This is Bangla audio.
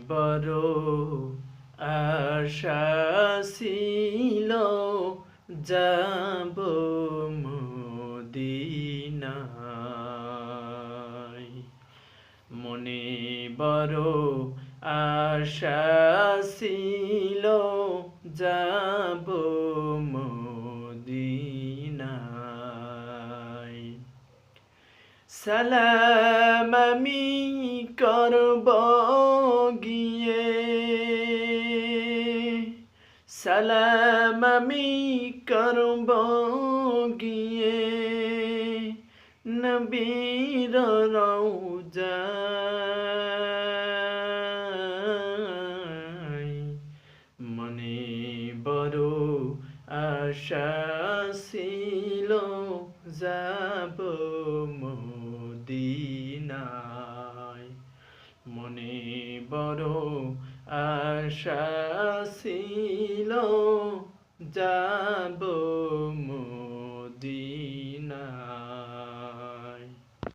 বড় আশা ছিল যাব মদিনায়। মনে বড় আশা ছিল যাব মদিনায়। সালাম আমি করব গিয়ে, সালাম আমি করব গিয়ে নবীর রওজায়। মনে বড় আশা ছিল যাব মদিনায়। মনে বড় আশা ছিল যাব